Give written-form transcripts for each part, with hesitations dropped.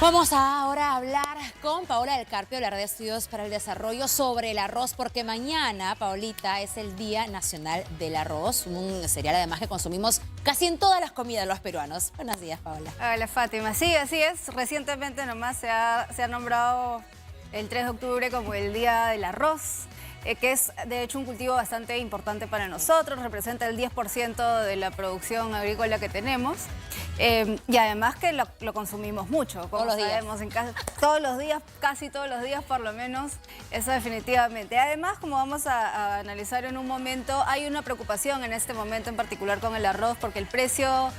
Vamos ahora a hablar con Paola del Carpio, de la Red de Estudios para el Desarrollo, sobre el arroz, porque mañana, Paolita, es el Día Nacional del Arroz, un cereal además que consumimos casi en todas las comidas los peruanos. Buenos días, Paola. Hola, Fátima. Sí, así es. Recientemente nomás se ha nombrado el 3 de octubre como el Día del Arroz, que es de hecho un cultivo bastante importante para nosotros, representa el 10% de la producción agrícola que tenemos. Y además que lo consumimos mucho, como todos los sabemos, en casa, todos los días, casi todos los días por lo menos, eso definitivamente. Además, como vamos a analizar en un momento, hay una preocupación en este momento en particular con el arroz, porque el precio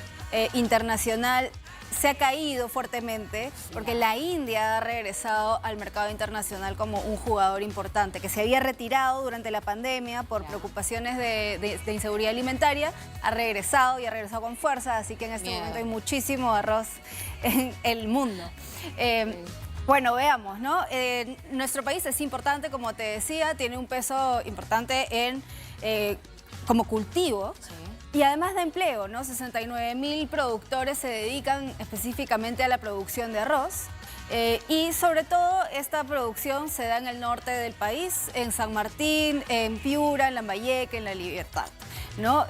internacional se ha caído fuertemente, porque la India ha regresado al mercado internacional como un jugador importante, que se había retirado durante la pandemia por preocupaciones de inseguridad alimentaria, ha regresado y ha regresado con fuerza, así que en este momento hay muchísimo arroz en el mundo. Bueno, veamos, ¿no? Nuestro país es importante, como te decía, tiene un peso importante en como cultivo. Sí. Y además de empleo, ¿no? 69.000 productores se dedican específicamente a la producción de arroz. Y sobre todo esta producción se da en el norte del país, en San Martín, en Piura, en Lambayeque, en La Libertad, ¿no?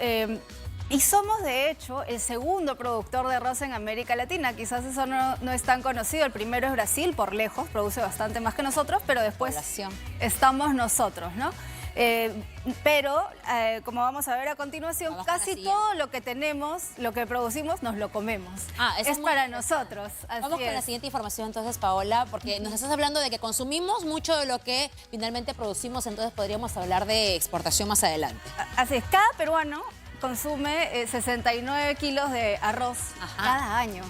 Y somos, de hecho, el segundo productor de arroz en América Latina. Quizás eso no es tan conocido. El primero es Brasil, por lejos, produce bastante más que nosotros, pero después estamos nosotros, ¿no? Pero, como vamos a ver a continuación, casi todo lo que tenemos, lo que producimos, nos lo comemos. Es para nosotros. Vamos con la siguiente información entonces, Paola, porque nos estás hablando de que consumimos mucho de lo que finalmente producimos, entonces podríamos hablar de exportación más adelante. Así es, cada peruano consume 69 kilos de arroz cada año.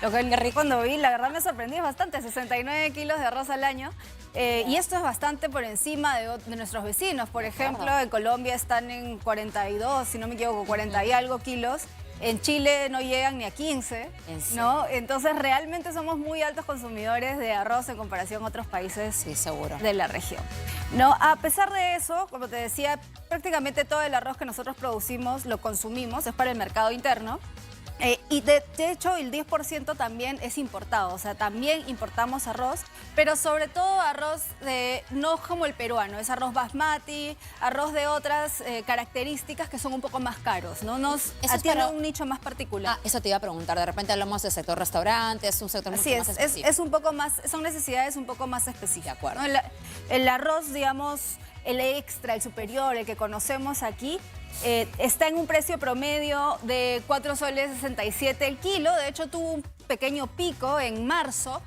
Lo que cuando vi, la verdad me sorprendí bastante, 69 kilos de arroz al año. Y esto es bastante por encima de nuestros vecinos. Por ejemplo, en Colombia están en 42, si no me equivoco, 40 y algo kilos. En Chile no llegan ni a 15, ¿no? Entonces realmente somos muy altos consumidores de arroz en comparación a otros países de la región, ¿no? A pesar de eso, como te decía, prácticamente todo el arroz que nosotros producimos lo consumimos, es para el mercado interno. Y de hecho el 10% también es importado, o sea, también importamos arroz, pero sobre todo arroz no como el peruano, es arroz basmati, arroz de otras características que son un poco más caros, ¿no? Nos atiende un nicho más particular. Eso te iba a preguntar, de repente hablamos del sector restaurantes, un sector mucho más específico. Es un poco más, son necesidades un poco más específicas. De acuerdo. ¿No? El arroz, digamos, el extra, el superior, el que conocemos aquí, está en un precio promedio de 4,67 soles el kilo. De hecho, tuvo un pequeño pico en marzo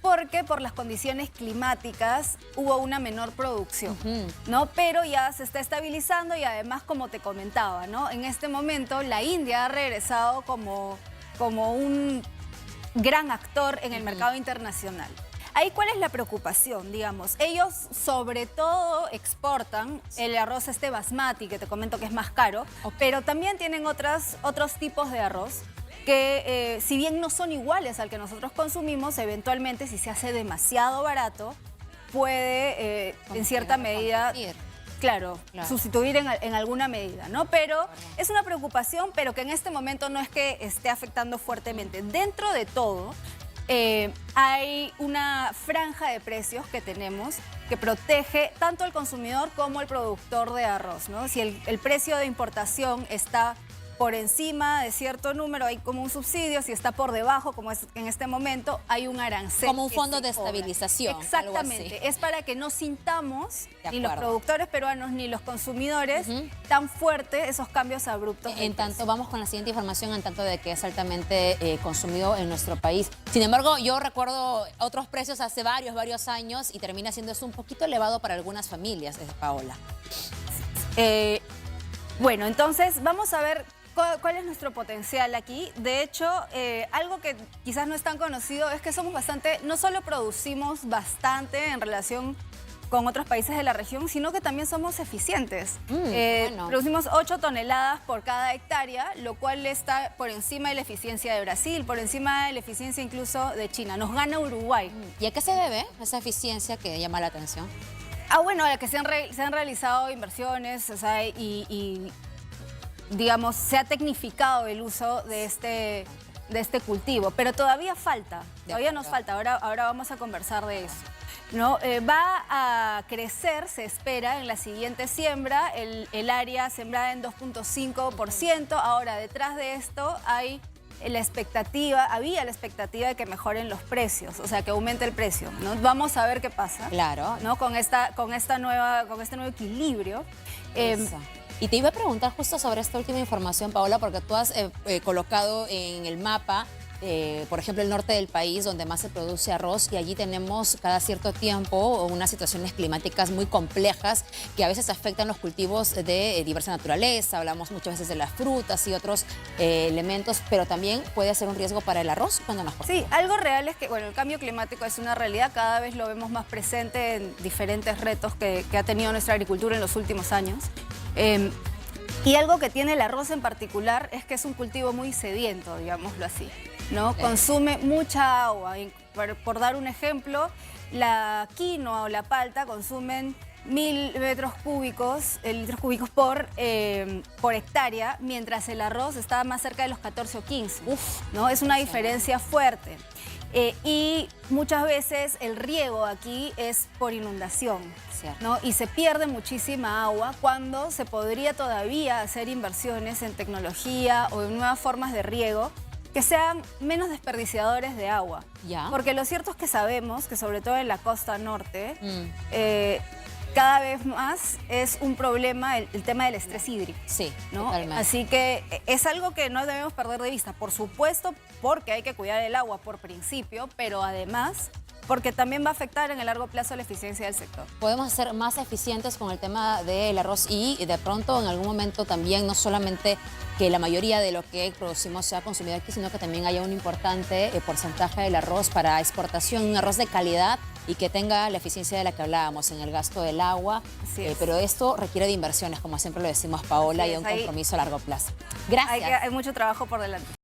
porque por las condiciones climáticas hubo una menor producción, ¿no? Pero ya se está estabilizando y además, como te comentaba, ¿no? En este momento la India ha regresado como un gran actor en el mercado internacional. Ahí, ¿cuál es la preocupación? Digamos, ellos sobre todo exportan el arroz basmati, que te comento que es más caro, pero también tienen otros tipos de arroz que, si bien no son iguales al que nosotros consumimos, eventualmente, si se hace demasiado barato, puede, en cierta medida, claro, sustituir en alguna medida, ¿no? Pero es una preocupación, pero que en este momento no es que esté afectando fuertemente. Dentro de todo, hay una franja de precios que tenemos que protege tanto al consumidor como al productor de arroz, ¿no? Si el precio de importación está por encima de cierto número, hay como un subsidio. Si está por debajo, como es en este momento, hay un arancel. Como un fondo de estabilización. Exactamente. Es para que no sintamos, ni los productores peruanos ni los consumidores, tan fuerte esos cambios abruptos. En tanto, vamos con la siguiente información, en tanto de que es altamente consumido en nuestro país. Sin embargo, yo recuerdo otros precios hace varios años y termina siendo eso un poquito elevado para algunas familias, Paola. Bueno, entonces vamos a ver ¿cuál es nuestro potencial aquí? De hecho, algo que quizás no es tan conocido es que somos no solo producimos bastante en relación con otros países de la región, sino que también somos eficientes. Producimos 8 toneladas por cada hectárea, lo cual está por encima de la eficiencia de Brasil, por encima de la eficiencia incluso de China. Nos gana Uruguay. ¿Y a qué se debe esa eficiencia que llama la atención? Bueno, a que se han realizado inversiones, o sea, digamos, se ha tecnificado el uso de de este cultivo, pero todavía falta, todavía nos acuerdo. falta, ahora vamos a conversar de eso. ¿No? Va a crecer, se espera, en la siguiente siembra, el área sembrada en 2.5%. Ahora, detrás de esto había la expectativa de que mejoren los precios, o sea, que aumente el precio, ¿no? Vamos a ver qué pasa. Claro. ¿No? Con este nuevo equilibrio. Eso. Y te iba a preguntar justo sobre esta última información, Paola, porque tú has colocado en el mapa, por ejemplo, el norte del país, donde más se produce arroz, y allí tenemos cada cierto tiempo unas situaciones climáticas muy complejas que a veces afectan los cultivos de diversa naturaleza. Hablamos muchas veces de las frutas y otros elementos, pero también puede ser un riesgo para el arroz. Cuéntanos, por favor. Sí, algo real es que, bueno, el cambio climático es una realidad, cada vez lo vemos más presente en diferentes retos que ha tenido nuestra agricultura en los últimos años. Y algo que tiene el arroz en particular es que es un cultivo muy sediento, digámoslo así, ¿no? Consume mucha agua. Por dar un ejemplo, la quinoa o la palta consumen 1000 litros cúbicos por hectárea, mientras el arroz está más cerca de los 14 o 15. ¿No? Es una diferencia fuerte. Y muchas veces el riego aquí es por inundación, ¿no? Y se pierde muchísima agua cuando se podría todavía hacer inversiones en tecnología o en nuevas formas de riego que sean menos desperdiciadores de agua. ¿Ya? Porque lo cierto es que sabemos que sobre todo en la costa norte, cada vez más es un problema el tema del estrés hídrico. Sí, ¿no? totalmente. Así que es algo que no debemos perder de vista. Por supuesto, porque hay que cuidar el agua por principio, pero además porque también va a afectar en el largo plazo la eficiencia del sector. Podemos ser más eficientes con el tema del arroz y de pronto en algún momento también no solamente que la mayoría de lo que producimos sea consumido aquí, sino que también haya un importante porcentaje del arroz para exportación, un arroz de calidad y que tenga la eficiencia de la que hablábamos en el gasto del agua. Pero esto requiere de inversiones, como siempre lo decimos, Paola, y de un compromiso a largo plazo. Gracias. Hay mucho trabajo por delante.